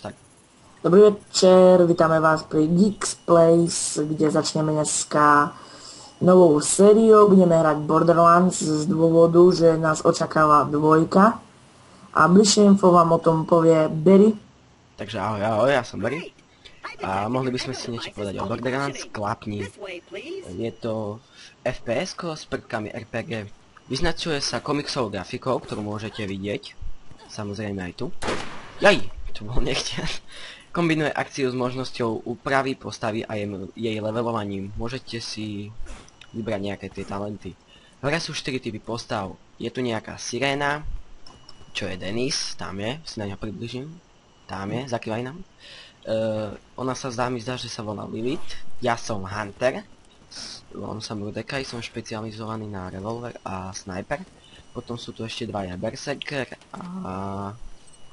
Tak. Dobrý večer, vítame vás pri Geeks Place, kde začneme dneska novou sériou. Budeme hrať Borderlands z dôvodu, že nás očakáva dvojka. A bližšie info vám o tom povie Barry. Takže ahoj, ja som Barry. A mohli by sme si niečo povedať o Borderlands, klapni. Je to FPS-ko s prvkami RPG. Vyznačuje sa komiksovou grafikou, ktorú môžete vidieť. Samozrejme aj tu. Jaj, to bol nechtiac. Kombinuje akciu s možnosťou úpravy postavy a jej levelovaním. Môžete si vybrať nejaké tie talenty. V hre sú 4 typy postav. Je tu nejaká siréna, čo je Dennis, tam je, si na ňo približím. Tam je, zakývaj nám. Ona sa mi zdá, že sa volá Lilith. Ja som Hunter. Volám sa Mordecai, som špecializovaný na revolver a sniper. Potom sú tu ešte dvaja Berserker a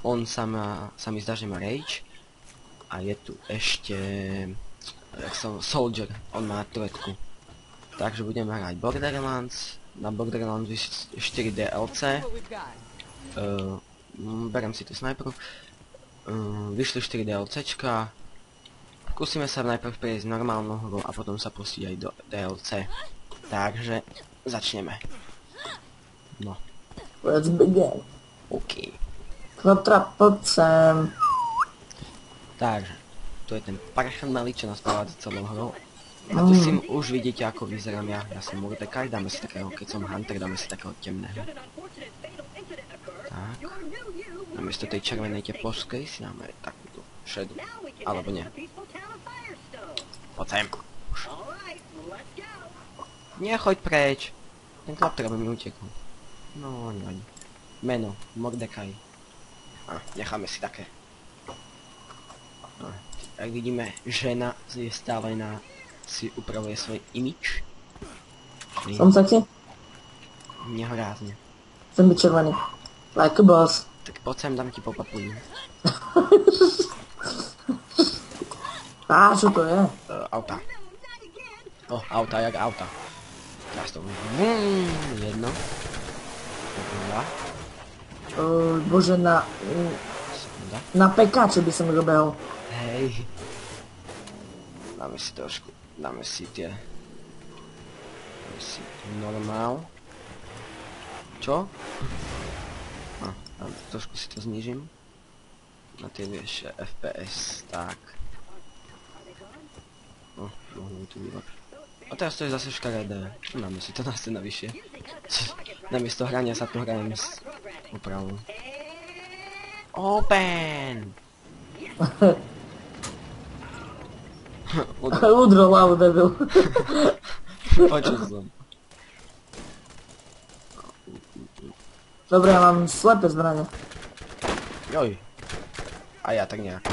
on sa mi zdá, že má Rage. A je tu ešte Soldier, on má trojku. Takže budeme hrať Borderlands. Na Borderlands 4 DLC. Berem si tu snajperu. Vyšli 4 DLCčka. Skúsime sa najprv prejsť normálnou hrou a potom sa pustiť aj do DLC. Takže začneme. No. Let's begin. OK. Knotra, poď sem. Takže, tu je ten parchanmelý, čo nás provádza celou hrou. A tu si už vidíte, ako vyzerám ja. Ja som Mordecai, dáme si takého, keď som Hunter, dáme si takého temného. Tak. Namiesto tej červenej teplovskej si dáme takúto šedu. Alebo nie. Poď sem. Nechoď preč. Ten chlap by mi utekol. No, nevadí. Meno, Mordecai. A, necháme si také. A, tak vidíme, žena je stále si upravuje svoj imič. Som sexy? Nehorázne. Chcem byť červený. Like a boss. Tak poď sem, dám ti po papuľu. Á, čo to je? Auta. Auta, jak auta. Teraz to jedno. Dva. Bože, na PK, čo by som robil. Hej. Dáme si trošku, dáme si normál. Čo? Trošku si to znižím. Na tie vieš FPS, tak. Mohli tu bývať. A teraz to je zase škaredé. Dáme si to na scéna vyššie. Namiesto hrania sa tu hrajem s úpravou. Open! Udrol hlavu, debil. Počul som. Dobre, ja mám slepé zbrane. Joj. A ja tak nejako.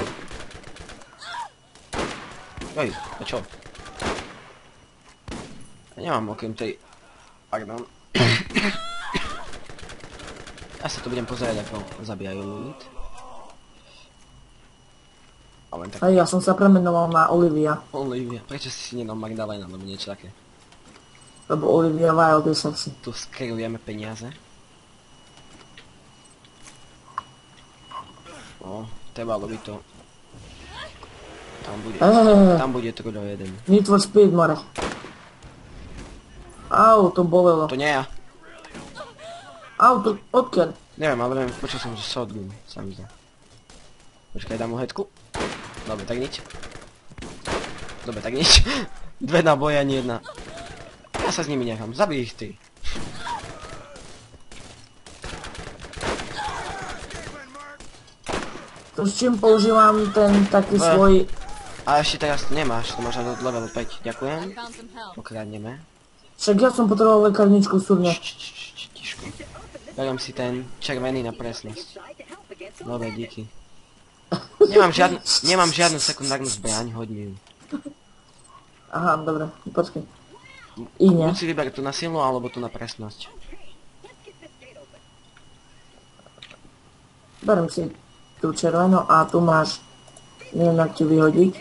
Joj, a čo? Ja nemám okrem tej... Pardon. Ja sa tu budem pozerať, ako zabijajú Lilith. Hej, ja som sa premenoval na Olivia. Olivia, prečo si nedal Magdalena, alebo niečo také? Lebo Olivia Wilde je sexy. Tu skrylujeme peniaze. No, trebalo by to... Tam bude trudo jeden. Need for Speed, more. Au, to bolelo. To nie ja. Au, to odkiaľ? Neviem, ale viem, počul som, že shotgun, sa mi zdá. Počkaj, dám mu headku. Dobre, tak nič. Dobre, tak nič. Dve náboje, ani jedna. Ja sa s nimi nechám, zabij ich ty. To s čím používam ten taký svoj... A ešte teraz nemáš, to máš aj level 5, ďakujem. Okradneme. Však ja som potreboval lekárničku súrne. Tiško. Beriem si ten červený na presnosť. Dobre, díky. Nemám žiadnu sekundárnu zbraň, hodím ju. Aha, dobre, počkej. Iné. Buď si vyber tu na silu, alebo tu na presnosť. Berem si tú červenú a tu máš... Neviem, jak ti vyhodiť.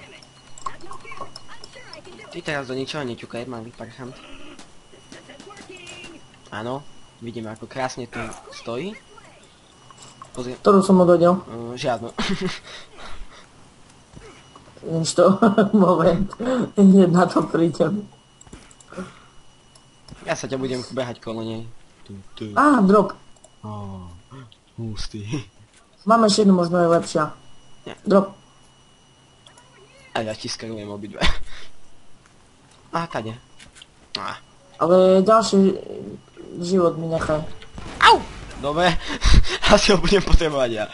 Ty teraz do ničoho neťukaj, malý parchant. Áno, vidíme, ako krásne tu stojí. Pozri. Ktorú som odhodil? Žiadnu. Nič to. Moment. Hneď na to prídem. Ja sa ťa budem behať kolo nej. Á, drop. Hustý. Máme ešte jednu, možno je lepšia. Nie. Drop. A ja ti skarujem obidve. Tade. Ale ďalší život mi nechaj. Au! Dobre. Asi ho budem potrebovať ja.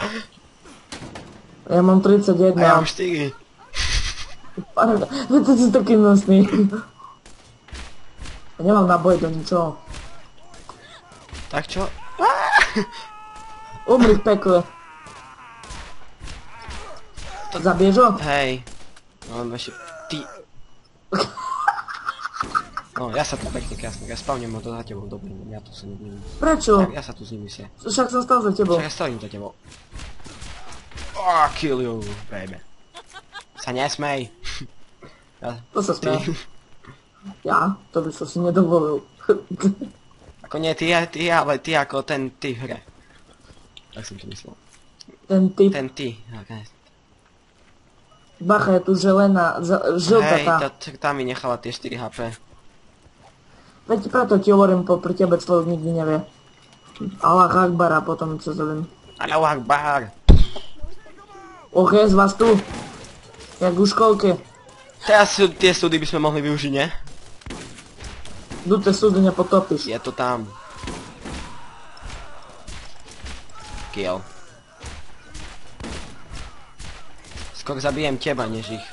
Ja mám 31. A ja mám 4. Veď to si taký nosný. Ja nemám naboj do ničoho. Tak čo? Umri v pekle. Zabiješ ho? Hej. No ešte... Ty... No, ja sa tu pekne krásne, ja spavnem ho to za tebou, dobre, ja tu sa nebudem. Prečo? Tak, ja sa tu s nimi se. Však som stal za tebou. Však ja stojím za tebou. Kill you, baby. Sa nesmej. Ja, To sa smeje. Ja? To by som si nedovolil. Ako nie ty, ale ty ako ten ty v hre. Tak som to myslel. Ten typ. Ten ty, okay. Bacha, je tu želená, žltá Hej, tá. tá mi nechala tie 4 HP. Veď preto ti hovorím, pri tebe človek nikdy nevie. Allah Akbar a potom čo zoviem. Allahu Akbar. Och, je z vás tu. Jak u školke. Teraz tie súdy by sme mohli využiť, ne? Dute súdy nepotopíš. Je to tam. Kill. Skôr zabijem teba, než ich.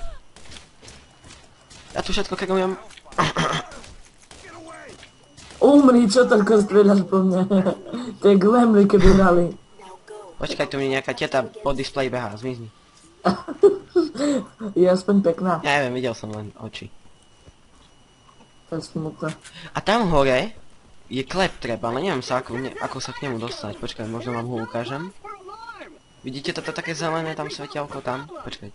Ja tu všetko kerujem. Umri, čo toľko strieľaš po mne? To je glamry, keby hrali. Počkaj, tu mi nejaká teta po displeji behá, zmizni. Je aspoň pekná. Ja neviem, videl som len oči. To je smutné. A tam hore je klep treba, ale neviem sa ako sa k nemu dostať. Počkaj, možno vám ho ukážem. Vidíte toto také zelené tam svetielko tam? Počkaj.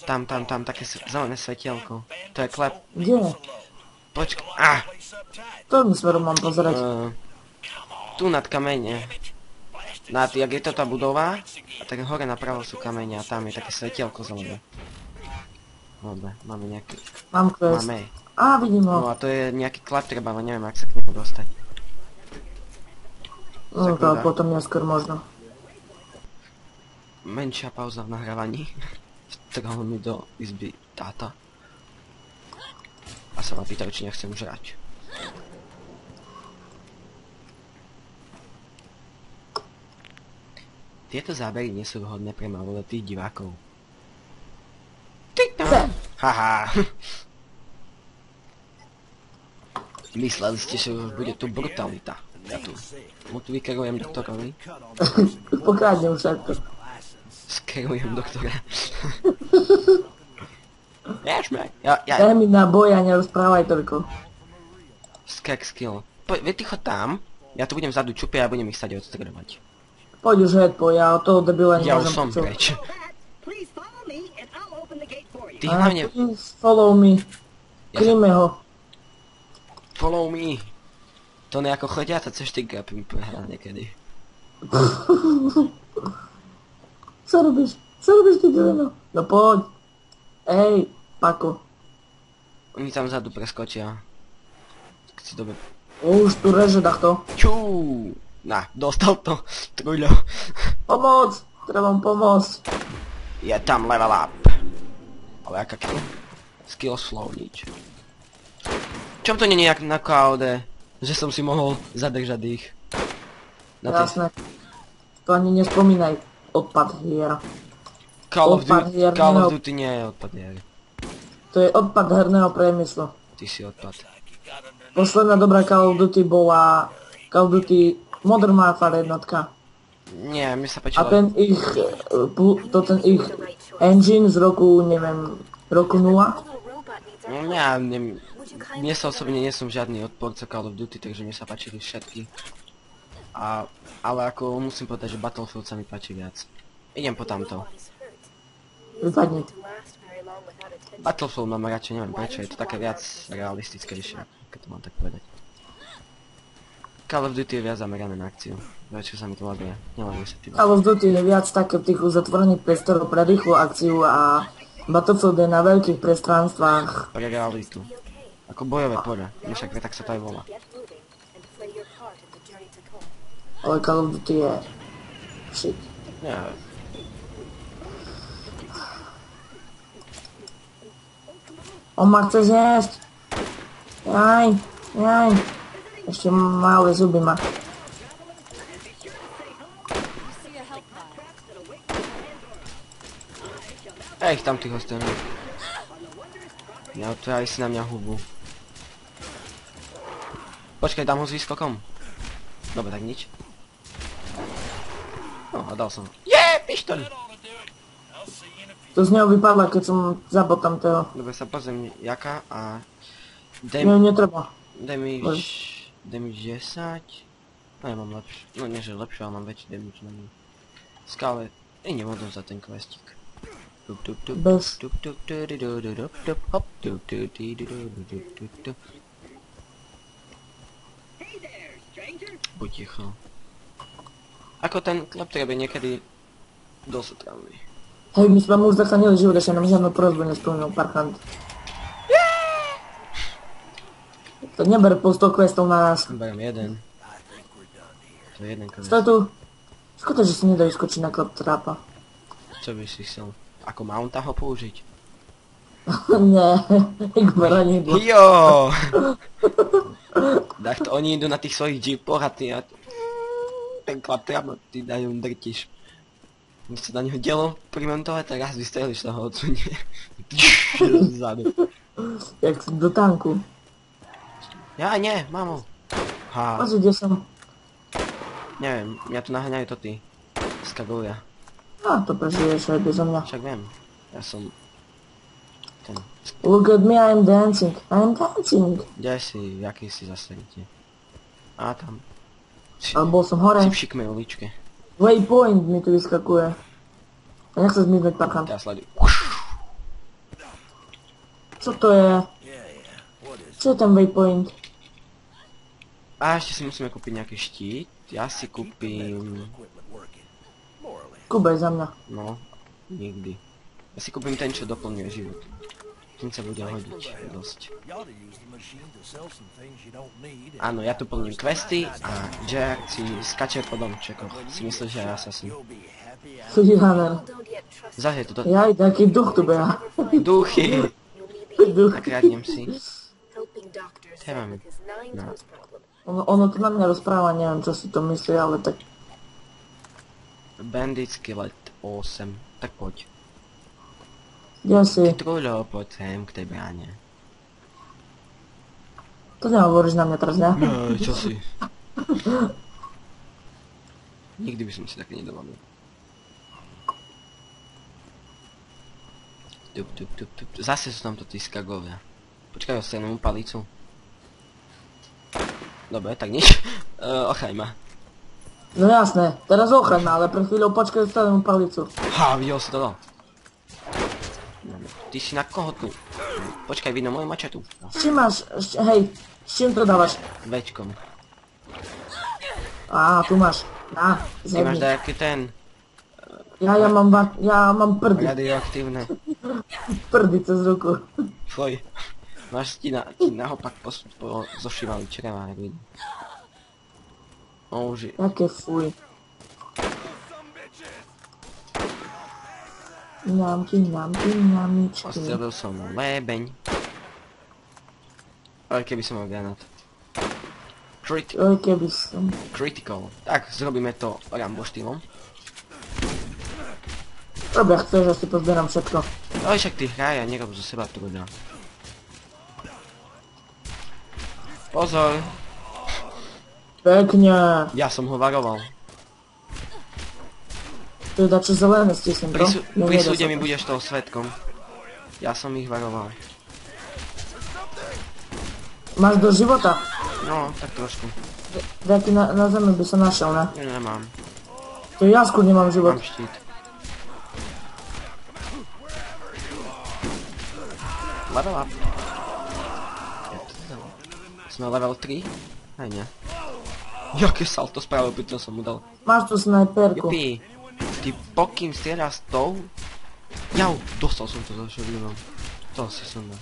Tam, také zelené svetielko. To je klep. Kde? Počkaj, Ktorým smerom mám pozerať? Tu nad kamene. Jak je to tá budova, a tak hore napravo sú kamene a tam je také svetielko zelené. Dobre, máme nejaký... Mám quest. Máme. Á, vidím No ho. a to je nejaký klep treba, ale neviem, ak sa k nemu dostať. No to potom neskôr možno. Menšia pauza v nahrávaní. Vtrhol mi do izby táta. A sa ma pýtajú, či nechcem žrať. Tieto zábery nie sú vhodné pre maloletých divákov. Haha. Mysleli ste, že bude tu brutalita. Ja tu vykerujem doktorovi. Pokradnem všetko. Skerujem doktora. Vieš ja... Daj mi na boj a nerozprávaj toľko. Skek skill. Veď ty chod tam, ja tu budem vzadu čupie a budem ich stade odstredovať. Poď už head, ja od toho debila Ja nemôžem už som počuť. preč. Ty hlavne... Please follow me. Kryme ho. Follow me. To nejako chodiaca cez štyka prehrá niekedy. Co robíš? Co robíš ty divino? No poď. Ej, Pako. Oni tam vzadu preskočia. Keď si dobre... Už tu reže takto. Čú! Na, dostal to. Truľo. Pomoc! Treba mu pomôcť. Je tam level up. Ale aká kill? Skill slow nič. Čom to nie je jak na KOD? Že som si mohol zadržať ich. Na tej- Jasné. To ani nespomínaj. Odpad hier. Call of Odpad Duty, herného- Call of Duty nie je odpad hier. To je odpad herného priemyslu. Ty si odpad. Posledná dobrá Call of Duty bola Call of Duty Modern Warfare jednotka. Nie, mi sa A páčilo. ten ich engine z roku, neviem, roku 0. Ja nie sa osobne nie som žiadny odporca Call of Duty, takže mi sa páčili všetky. Ale ako musím povedať, že Battlefield sa mi páči viac. Idem po tamto. Vypadni. Battlefield mám radšej, neviem prečo, je to také viac realistickejšie, keď to mám tak povedať. Call of Duty je viac zamerané na akciu. Čo sa mi to laguje. Nelaguje sa tým. Call of Duty je viac také v tých uzatvorených priestoroch pre rýchlu akciu a Battlefield je na veľkých priestranstvách. Pre realitu. Ako bojové pole. Však tak sa to aj volá. Ale Call of Duty je... shit. Ja. On ma chce zjesť. Jaj. Ešte malé zuby má. Ich tam tých ostane. Ja to aj si na mňa hubu. Počkaj, dám ho s výskokom. Dobre, tak nič. No, a dal som. Pištoľ! To z neho vypadla, keď som zabol tam toho. Dobre, sa pozriem, jaká a... Nie, netreba. Damage 10. No ja mám lepšie. No nie, že lepšie, ale mám väčší damage na mňa. Skále, nevodom za ten questík. Bez. Buď ticho. Ako ten kleptreb je niekedy dosť otravný. Hej, my sme mu už zachránili život, ešte nám žiadnu prosbu nesplnil Parchant. To neber po 100 questov na nás. Beriem jeden. To je jeden quest. Stoj tu. Škoda, že si nedajú skočiť na kleptrápa. Čo by si chcel? Ako mounta ho použiť? Nie, Igmara nejdu. Jo! Tak to oni idú na tých svojich jeepoch a ty a... Ten klaptrap, ty dajú drtiš. Když sa na neho dielo primontovať, tak raz vystreliš toho odsunie. Zadu. Jak do tanku. Ja nie, mamo. Ha, Pozri, kde som. neviem, mňa tu naháňajú to ty. Skagovia. A, to prežiješ aj bezo mňa. Však viem, ja som... Ten... Look at me, I'm dancing. I'm dancing. Kde si, v jaký si zastavite? A tam. Ale bol som hore. Si v šikmej uličke. Waypoint mi tu vyskakuje. A nechce zmiznúť Parchant. Teraz sleduj. Co to je? Čo je ten waypoint? A ešte si musíme kúpiť nejaký štít. Ja si kúpim... Kubaj za mňa. No, nikdy. Ja si kúpim ten, čo doplňuje život. Tým sa bude hodiť dosť. Áno, ja tu plním questy a Jack si skače po domčekoch. Si myslíš, že ja assassin. Janer. Zase toto... Jaj, taký duch tu beha. Duchy! Duch. Nakradnem si. Témame. No. Ono to na mňa rozpráva, neviem, čo si to myslí, ale tak... Bandit Skillet 8. Tak poď. Kde si? Truľo, poď sem k tej bráne. To nehovoríš na mňa teraz, ne? No, čo si? Nikdy by som si také nedovolil. Zase sú tam to tí skagovia. Počkaj, ostanú palicu. Dobre, tak nič. Ochraň ma. No jasné, teraz ochraň ma, ale pre chvíľou počkaj, dostanem palicu. Ha, videl si to dal. Ty si na koho tu? Počkaj, vidno moju mačetu. S čím máš, hej, s čím to dávaš? Večkom. Á, tu máš. Á, Ty máš zjedni. nejaký ten... Ja mám prdy. radioaktívne. Prdy cez ruku. Tvoj. Máš ti naopak zošívali čreva, jak vidím. No už je... Jaké fuj. Ňamičky. Ostrelil som lébeň. Ale keby som mal granát. Oj, keby som. Critical. Tak, zrobíme to Rambo štýlom. Rob, ja chceš, že si pozbieram všetko. Ale však ty hraj a nerob zo seba truda. Pozor, Pekne. ja som ho varoval. To je dačo zelené, stisnem to. Pri súde mi budeš toho svedkom. Ja som ich varoval. Máš do života? No, tak trošku. Taký na zemi by sa našiel, ne? Nemám. To ja skôr nemám život. Mám štít. Level up. Sme level 3? Aj nie. Jaké salto spravil, pri tom som mu dal. Máš tu snajperku. Jupi. Ty pokým strieľa s tou? Jau, dostal som to za šodlinom. To si som dal.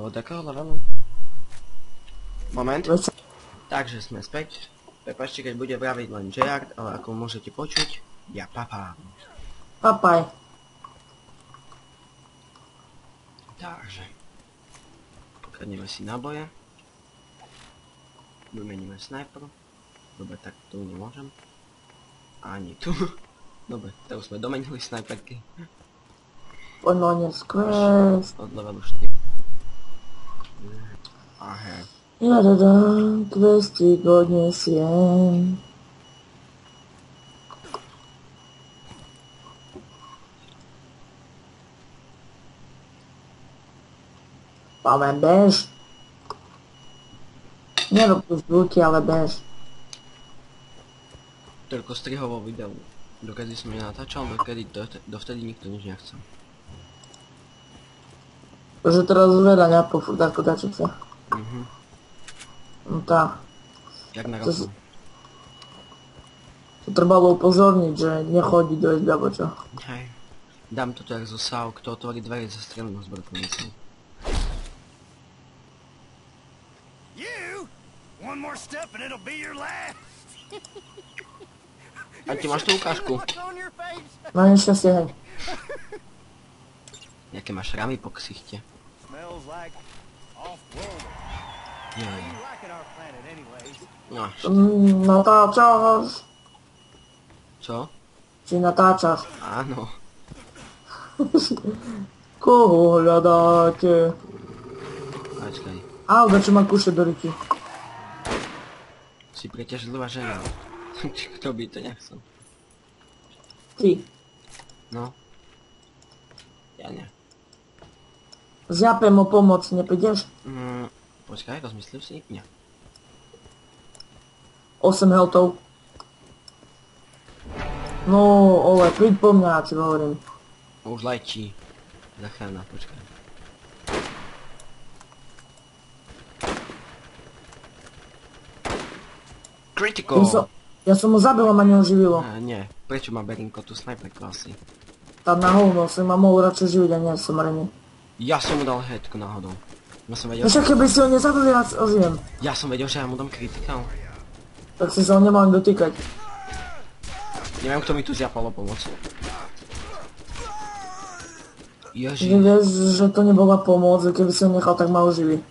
Od akého levelu? Moment. Veď sa- Takže sme späť. Prepáčte, keď bude vraviť len Gerard, ale ako môžete počuť, ja papám. Papaj. Takže. Pokradneme si náboje. Vymeníme sniper. Dobre, tak tu nemôžem. Ani tu. Dobre, tak už sme domenili sniperky. Poďme o dnes quest. Od levelu 4. Aha. Ja dodám, questík odnesiem. Ale bež. Nerob tu zvuky, ale bež. Toľko strihovou videu. Dokedy som nenatáčal, dovtedy nikto nič nechcel. Že teraz veľa nejakou furt ako dačo sa. No tá. Jak na To roku. To trebalo upozorniť, že nechodí do izby, alebo čo. Hej. Dám to jak zo SAO, kto otvorí dvere za strelnú zbrojkovnicou. You? One more step and it'll be your last. A ty máš tú ukážku. Look on your face. Na nešťastie, hej. Jaké máš ramy po ksichte. Smells like off-world. Jaj. You liking our planet anyways? No, Natáčaš. čo? Či natáčaš. Áno. Koho hľadáte? Počkaj. Alda, čo má kúše do ruky. Si preťažlivá žena. Kto by to nechcel? Ty. No. Ja nie. Zjapem o pomoc, neprídeš? Počkaj, rozmyslím si? Nie. 8 heltov. No, ole, príď po mňa, čo hovorím. Už lajčí. Zachrana, počkaj. Critical! Ja som ho zabil a ma neoživilo. Nie. Prečo má Berinko tú sniperku asi? Tá na hovno, som ma mohol radšej živiť a nie som rený. Ja som mu dal headku náhodou. Ja som vedel, No však keby si ho nezadol, ja ožijem. ja som vedel, že ja mu dám critical. Tak si sa ho nemal dotýkať. Neviem, kto mi tu zjapalo pomoc. Ježi. Vieš, že to nebola pomoc, keby si ho nechal, tak ma oživí.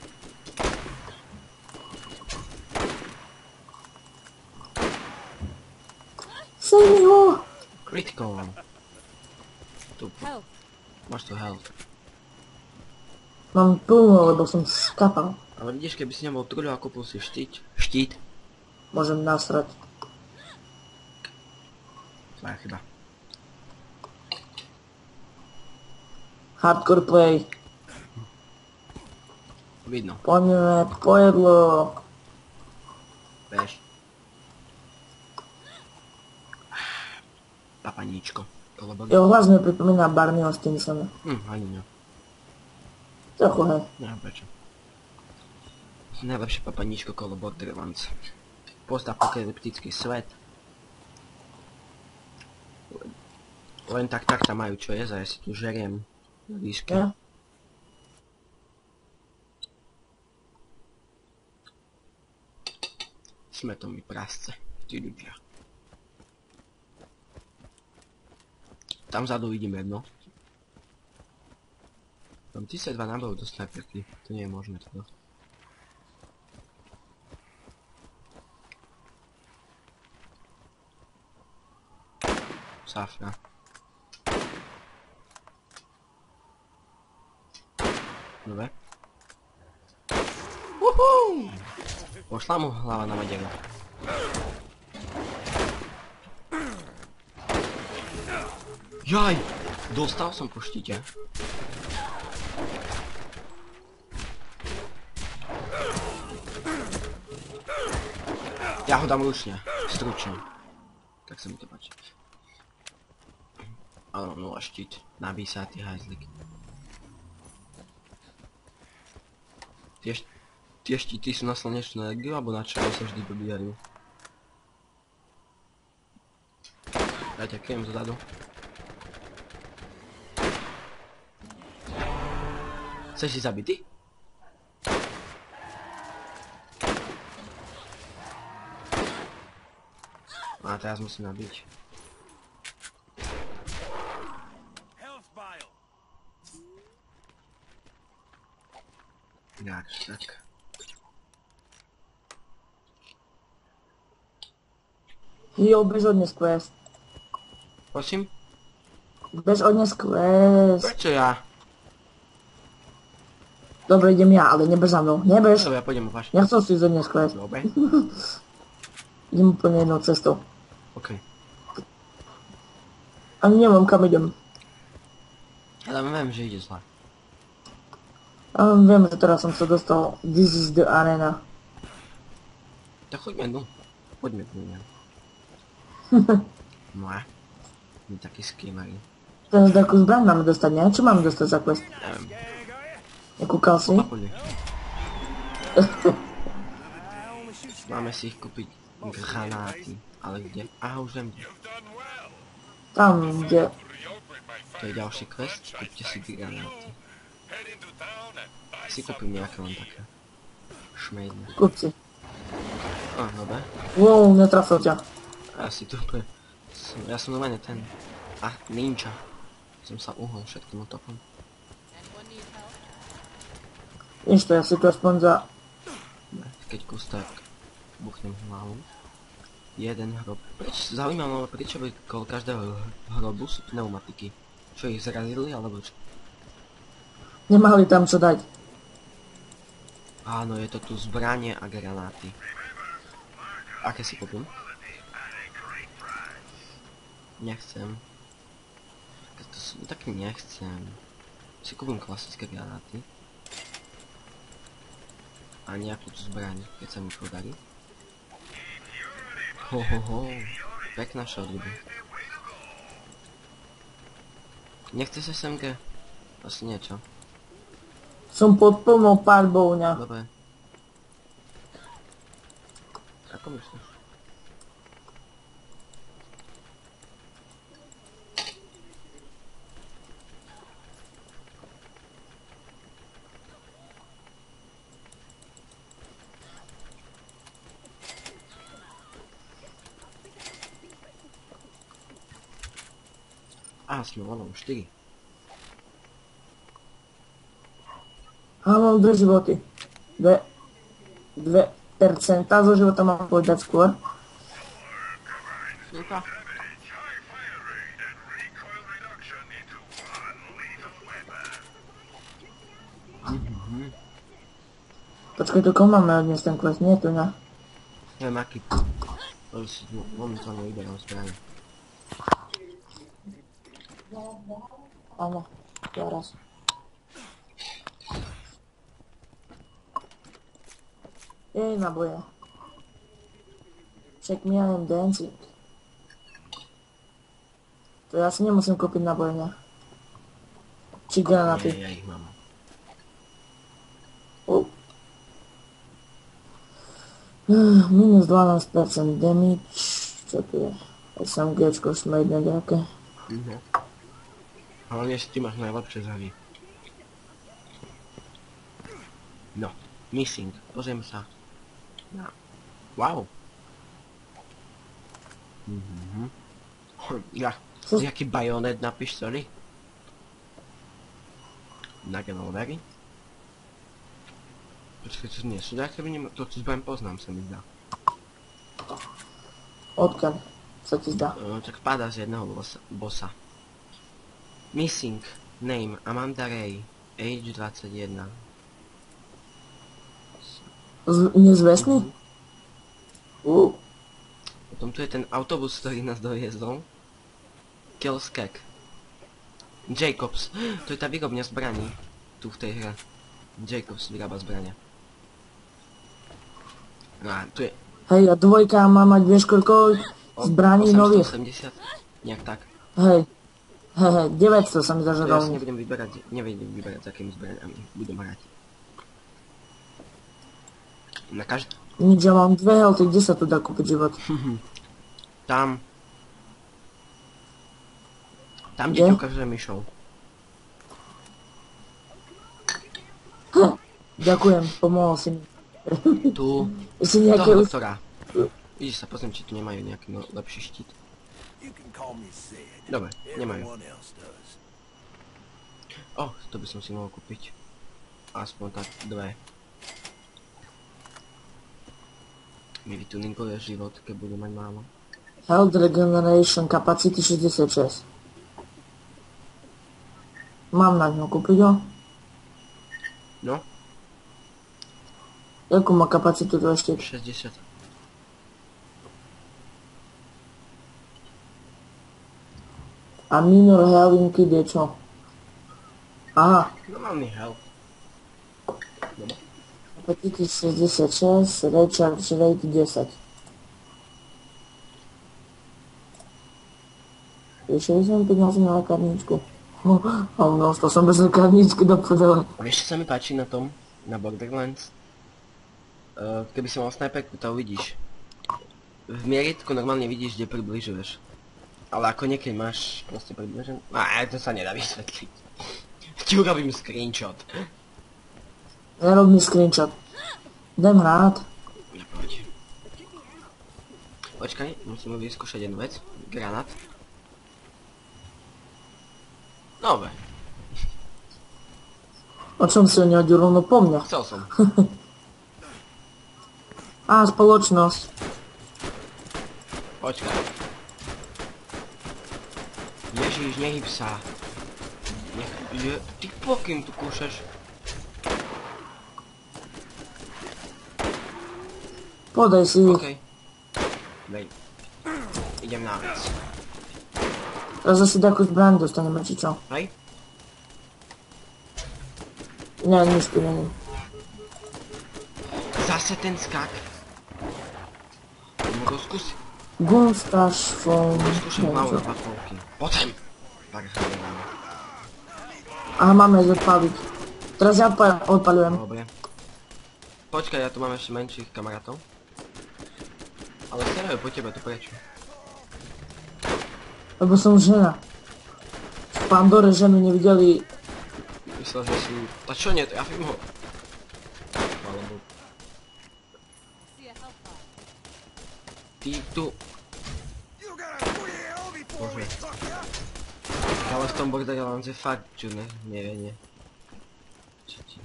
Sej mi ho! Critical. Tu. Máš tu health. Mám plno, lebo som skapal. Ale vidíš, keby si nebol truľo a kúpil si štít. Môžem nasrať. Tvoja chyba. Hardcore play. Vidno. Poďme po jedlo. Bež. Papaníčko. Kolobok. Jeho hlas mi pripomína Barneyho Stinsona. Ani nie. Trochu, hej. Neviem prečo. Najlepšie papaníčko kolo Borderlands. Postapokalyptický svet. Len tak tam majú čo jesť a ja si tu žeriem na výške. Ja? Sme to mi prasce, tí ľudia. Tam vzadu vidím jedno. Mám 1002 nábojov do sniperky, to nie je možné teda. Safra. Dobre. Uhuu! Pošla mu hlava na medelu. Jaj! Dostal som po štíte. Ja ho dám ručne, stručne. Tak sa mi to páči. Ale mám 0 štít, nabísatý hajzlik. Tie štíty sú na slnečnú energiu, alebo na čo sa vždy dobíjajú? Ja ťakujem zozadu. Chceš si zabitý? A teraz musím nabiť. Health vial. Tak. Jo, bež odnes quest. Prosím? Bež odnes quest. Prečo ja? Dobre, idem ja, ale nebež za mnou. Nebež. Dobre, ja pôjdem opačne. Ja chcem si odnes quest. Dobre. Idem úplne jednou cestou. OK. Ani neviem, kam idem. Ale viem, že ide zle. Ale viem, že teraz som sa dostal. This is the arena. Tak choďme tu. Poďme tu, ne? No a? My taký skýmari. Teraz takú zbraň máme dostať, ne? Čo máme dostať za quest? Neviem. Nekúkal si? Papuli. Máme si ich kúpiť granáty. Ale kde? Aha, už viem. Tam, kde... To je ďalší quest. Kúpte si granáty. Si kúpim nejaké len také. Šmejdne. Kúp si. Dobre. Wow, netrafil ťa. Ja si tu úplne... Ja som normálne ten... ninja. Som sa uhol všetkým utopom. Nič to, ja si tu aspoň za... Keď kus tak buchnem hlavu. Jeden hrob. Zaujímavé, prečo by kolo každého hrobu sú pneumatiky? Čo ich zrazili, alebo čo? Nemali tam čo dať. Áno, je to tu zbranie a granáty. Aké si kúpim? Nechcem. Tak nechcem. Si kúpim klasické granáty. A nejakú tú zbraň, keď sa mi podarí. Pekná shotgun. Nechceš SMG? Asi niečo. Som pod plnou paľbou, ne? Dobre. Ako myslíš? Sme level 4. A mám 2 životy. 2% zo života mám povedať skôr. Super. Počkaj, to koho máme odniesť ten quest? Nie, tu ne. Neviem aký. To si momentálne vyberám zbraň. Áno, teraz. Jej, naboje. Check me, I am dancing. To ja si nemusím kúpiť naboje, ne? Či granáty. Nie, ja ich mám. Minus 12% damage. Čo tu je? SMGčko šmejdne nejaké. Hlavne si ty máš najlepšie zhady. No, missing. Pozriem sa. Wow. Jaký bajonet na pištoli? Na revolvery? Počkaj, to nie sú nejaké vynimočné, to tu zbraň poznám, sa mi zdá. Odkiaľ sa ti zdá? Tak padá z jedného bossa. Missing. Name. Amanda Ray. Age 21. Nezvestný? Potom tu je ten autobus, ktorý nás doviezol. Killskek. Jacobs. To je tá výrobňa zbraní. Tu v tej hre. Jacobs vyrába zbrania. No a tu je... Hej, a dvojka má mať, vieš koľko zbraní nových? 880? Nejak tak. Hej. Hej, 900 sa mi Ja zažadal. si nevedem vyberať s akými zbraniami budem hrať. Na každý... Nič, ja mám 2 healthy, kde sa tu dá kúpiť život? Tam. Tam, Kde? kde ti ukážem myšou. Ďakujem, pomohol si mi. Tu. Si nejaké Toho už... doktora. Vidíš sa, pozriem, či tu nemajú nejaký lepší štít. You can call me Sid. Dobre, nemajú. Everyone else does. To by som si mohol kúpiť. Aspoň tak 2. Mi vytuninguje život, keď budú mať málo. Health Regeneration Capacity 66. Mám na ňu kúpiť ho? No, Jakú má kapacitu to ešte? 60. A minor healing kit je čo? Aha, Normálny health. capacity 66, recharge rate 10. Je 65 na lekárničku. A to som bez lekárničky do prdele. Vieš, čo sa mi páči na tom? Na Borderlands? Keby si mal snajperku, to uvidíš. V mieritku normálne vidíš, kde približuješ. Ale ako niekedy máš proste približené... to sa nedá vysvetliť. Ti urobím screenshot. Nerob mi screenshot. Dám hrát. Poď. Počkaj, musíme vyskúšať jednu vec. Granát. Dobre, O čom si ho nehodil rovno po mňa? chcel som. Á, spoločnosť. Počkaj. Ježiš, nehyb sa. Ty pokým tu kúšaš? Podaj si ich. OK. Dej. Idem na vec. Teraz zase takú zbraň dostaneme, či čo? Hej? Nie, nič tu není. Zase ten skak. No to skúsi. Gunstash phone. Skúšam hlavu na patrovky. Poďme. Tak hľadám. Aha, máme ísť odpaliť. Teraz ja odpaľujem. Dobre. Počkaj, ja tu mám ešte menších kamarátov. Ale starajú po tebe, to prečo? Lebo som žena. V Pandore ženy nevideli... Myslel, že si... A čo nie, trafím ho. Alebo... Ty tu... You gotta quit hell before we Bože. fuck you up. Ale v tom Borderlands je fakt čudné, nie. Čo ti...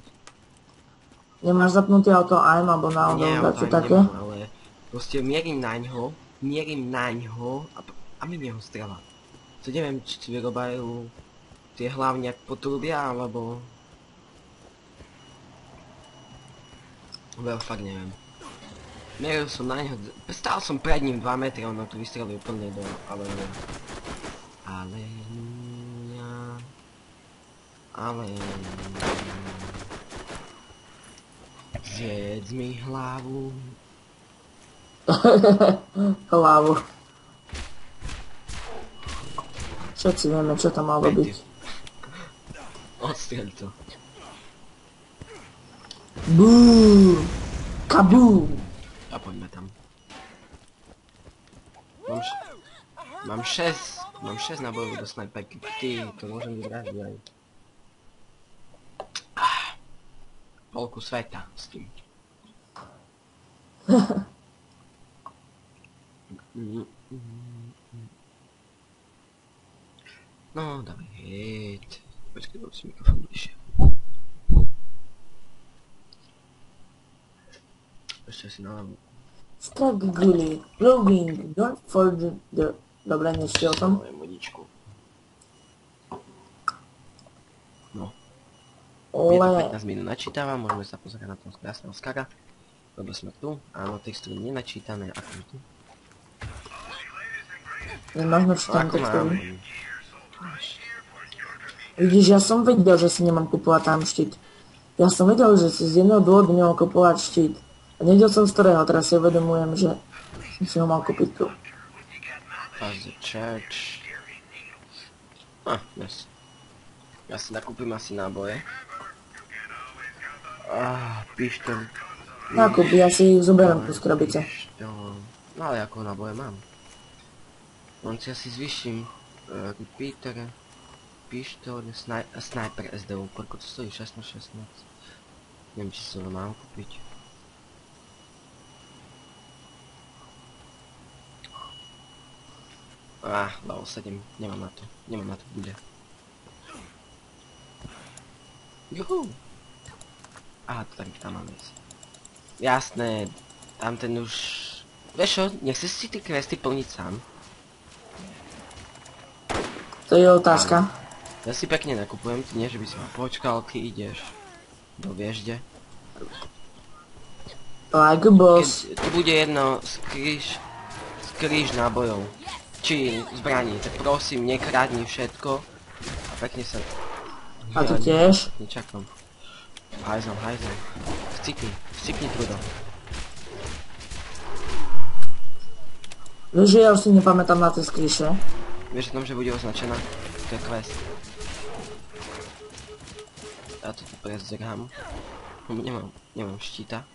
Nemáš zapnutý auto aim alebo náhodou Nie, dačo to také? nemám, ale... Proste mierim naňho a minie ho strela. To neviem, či vyrobajú tie hlavne potrubia, alebo... Fakt neviem. Mieril som na neho, stál som pred ním 2 metry, ono tu vystrelil úplne do... Aleluja. Zjedz mi hlavu. Hlavu. Všetci vieme, čo tam malo byť. Odstrieľ to. Boom! Kaboom! A poďme tam. Mám 6 nabojov do snajperky. Ty, to môžem vybrať aj. Polku sveta s tým. No, dávaj hejt. Počkaj, dám si mikrofón bližšie. Ešte si naľavo. Struggling, loading, don't forget the... Dobre, nečte o tom. Moje modičku. No. Ole. 15 minút načítava, môžeme sa pozrieť na tom krásneho skara. Lebo sme tu, áno, textúry nenačítané, ako tu. Nemáš No načítané ako mám. textový. Vidíš, ja som vedel, že si nemám kupovať tam štít. Ja som vedel, že si z jedného dôvodu nemal kupovať štít. A nevedel som z ktorého, teraz si uvedomujem, že som si ho mal kúpiť tu. Pass the church. Yes. Ja si nakúpim asi náboje. Pištoľ. Nákup, ja si zoberiem tu z krabice. No ale ako náboje mám. On si asi zvyším repeater, pištol, sniper SDU. Koľko to stojí? 16. Neviem, či si to mám kúpiť. Level 7. Nemám na to bude. Juhu. To tam máme ísť. Jasné, tam ten už... Vieš čo, nechceš si ty questy plniť sám? To je otázka. Ja si pekne nakupujem, ty nie, že by si ma počkal, ty ideš do viežde. Like a boss. Keď tu bude jedno skríž nábojov, či zbraní, tak prosím, nekradni všetko a pekne sa... A to tiež? Nečakám. Hajzom. Vcikni trudo. Vieš, že ja už si nepamätám na tie skríše. Vieš o tom, že bude označená? To je quest. Ja to tu prezrám. Nemám štíta.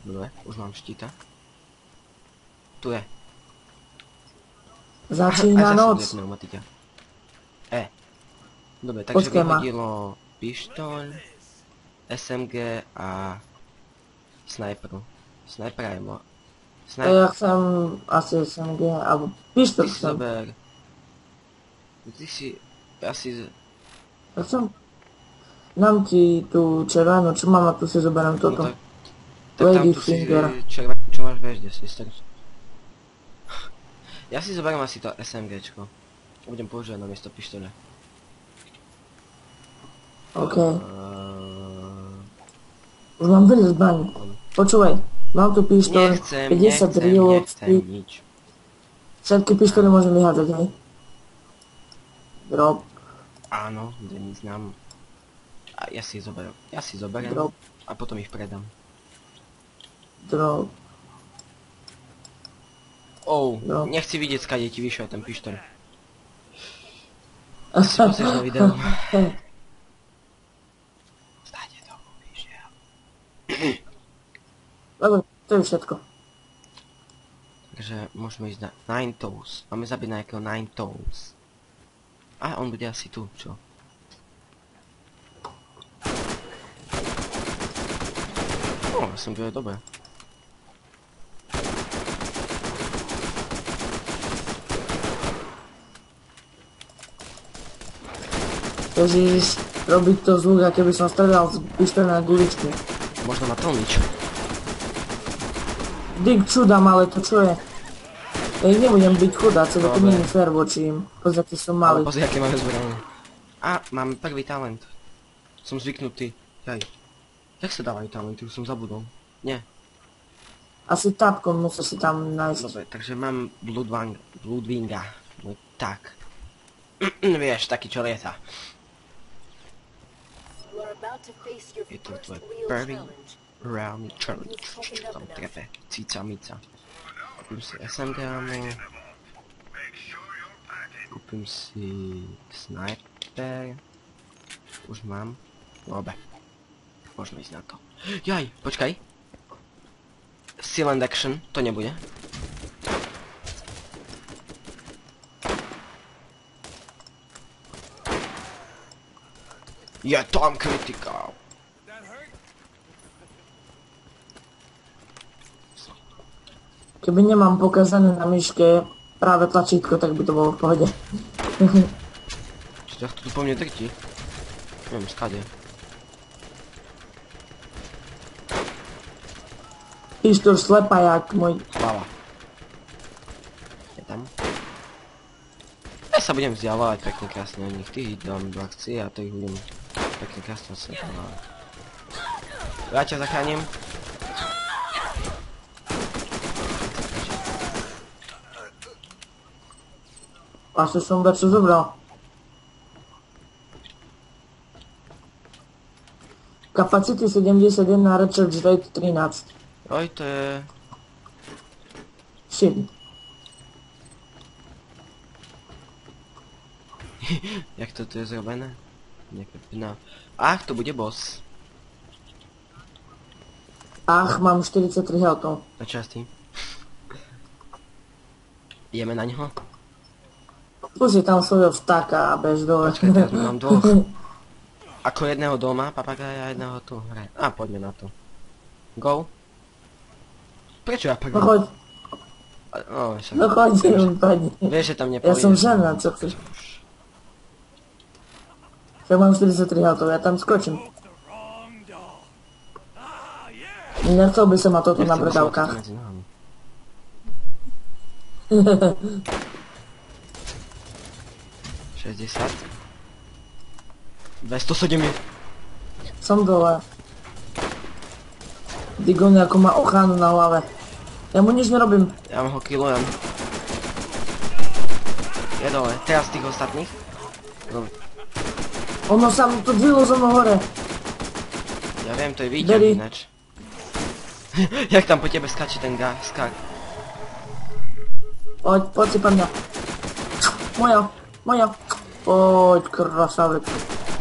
Dobre, už mám štíta. Tu je. Začína noc. Dobre, takže Počkaj ma. vyhodilo pištoľ, SMG a snajperu. Snajpera je Ja chcem asi SMG, alebo pištol Ty si chcem. zober. Ty si asi... Ja chcem. Dám ti tú červenú, čo mám a tu si zoberiem No toto. tak tam Lady tu si Finger. červený, čo máš veď, si starý. Ja si zoberiem asi to SMGčko. Budem používať na miesto pištole. OK. Už mám veľa zbraní. Počúvaj, mám tu pištol, 50 nechcem reloadky. nič. Všetky pištole môžem vyhádzať, hej? Drop, Áno, neznám. A ja si zoberiem. drop, A potom ich predám. drop. No. Nechci vidieť, skade ti vyšiel ten pištoľ. Si pozrieš na video. Skade to vyšiel. Dobre, to je všetko. Takže môžeme ísť na Nine Toes. Máme zabiť na nejakého Nine Toes. A on bude asi tu, čo? Ja som to je dobré. Ježiš, robiť to zvuk, aké by som strelal z pištole na guličky. Možno má tlmič. Dig čudám, ale to čo je? Ja ich nebudem byť chudáci, lebo to Dobre. nie je fér voči im. Pozri, aký som Ale malý. pozri, aké máme zbranie. A, máme prvý talent. Som zvyknutý. Jaj. Jak sa dávajú talenty? Už som zabudol. Nie. Asi tapkom musíš si tam nájsť. Dobre, takže mám Bloodwinga. No tak. Vieš, taký čo lieta. Je to tvoj prvý round challenge. Čo tam trepe? Cica mica. Kúpim si SMG ammo. Kúpim si sniper. Už mám. Dobre. Môžeme ísť na to. Jaj, počkaj. Silent action, to nebude. Je tam kritika. Keby nemám pokazané na myške práve tlačítko, tak by to bolo v pohode. Či to tu po mne drti? Neviem, skade. Pištol slepa jak môj. Hlava. Je tam. Ja sa budem vzdialovať pekne krásne od nich. Tých dám do akcie a to ich budem pekne krásne osvetľovať. Ja ťa zachránim. Asi som čo zobral. Capacity 71 na recharge rate 13. Oj, to je... Shit. Jak to tu je zrobené? Nejaká pina. Ach, to bude boss. Ach, mám 43 healthov. Na časti. Ideme na ňo? Pusti tam svojho vtáka a bež dole. Počkaj, teraz mám dvoch. Ako jedného doma, papagája a jedného tu hre. A poďme na to. Go. Prečo ja pak... No choď, No, však... no choď, padni. Vieš, že tam Ja nepôjdeš. som žena, čo chceš? Ja mám 43 healthov, ja tam skočím. Nechcel by som ma toto na brdavkách. Medzi nohami. 60. 207. Som dole. Digo nejako má ochranu na hlave. Ja mu nič nerobím. Ja ho killujem. Je dole. Teraz tých ostatných. No, Ono sa mu to dvilo zo mnou hore. ja viem, to je Derry. výťah ináč. Jak tam po tebe skáče ten skak. Poď si pa mňa. Moja. Poď, krasavec.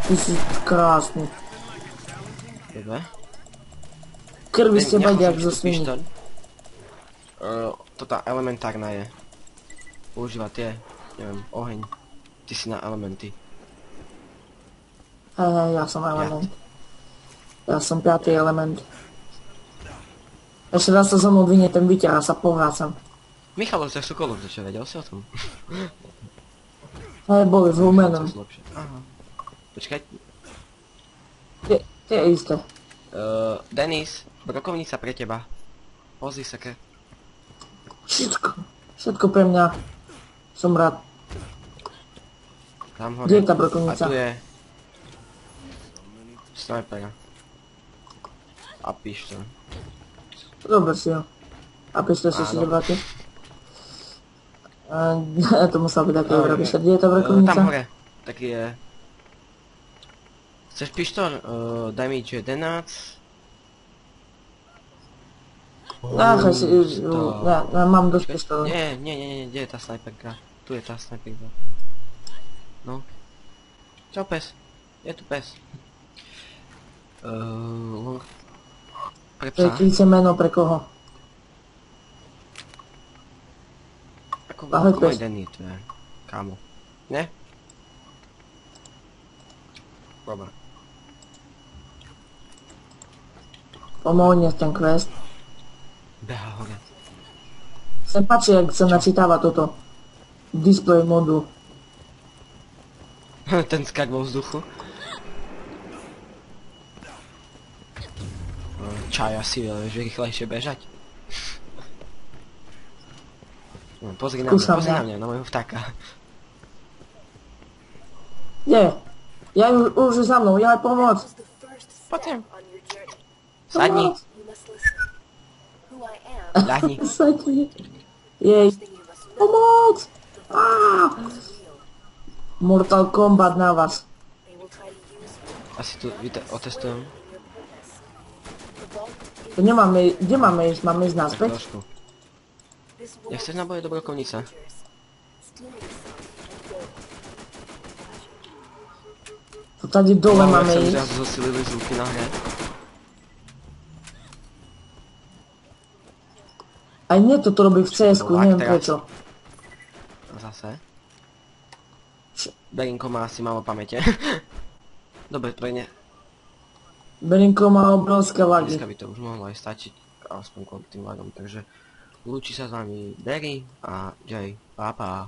Ty si krásny. Dobre. Krvi ste Nechal bať jak som zo si tu svini. pištoľ. Toto elementárna je. Používa tie, neviem, oheň. Ty si na elementy. Hej, ja som element. Ja som 5. element. Ešte raz sa zo mnou dvihne ten vyťah a sa povrácam. Michal z Sokolov, čo vedel si o tom? Hej, boli s humenom. Aha. Počkaj. Tie isté. Denis, brokovnica pre teba. Pozri sa ke. Všetko pre mňa. Som rád. Tam hore. Kde je tá brokovnica? A tu je... Snajpera. A pištol. Dobre si ho. A pište si si Áno. zobráte. To musela byť také dobré pište. Kde je tá Tam brokovnica? hore. Taký je... Chceš pištol? Damage 11. Náchaj si... Ja mám dosť pištolov. Nie, kde je tá snajperka? Tu je tá snajperka. No. Čau pes. Je tu pes. Pre To je psa. klíce meno pre koho? Ahoj, Ako môj pes. Danny, to je. Kámo. Ne? Dobre. Pomohni ten quest. Beha hore. Sa páči, jak sa načítava toto. Display modu. Ten skak vo vzduchu. Čaj asi, ale vieš rýchlejšie bežať. No, pozri na Skúšam, mňa, ja. na mojho vtáka. Nie. Ja už je za mnou, ja aj pomoc. Poď sem. Sadni, Pomoc. ľahni. Sadni. Jej. Pomoc. Mortal Kombat na vás. Asi tu otestujem. To nemáme, kde máme ísť? Máme ísť Tak naspäť? trošku. Nechceš naboje do brokovnice? To tady dole Wow, máme jak sa mi ísť. zrazu zosilili zvuky na hre. Aj mne toto robí v CS-ku, Lag neviem teraz. prečo. Zase. Č- Berinko má asi málo pamäte. Dobre, to je ne... Berinko má obrovské lagy. Dneska by to už mohlo aj stačiť, aspoň kvôli tým lagom, takže lúči sa s vami Derry a Jay. Pa, pa.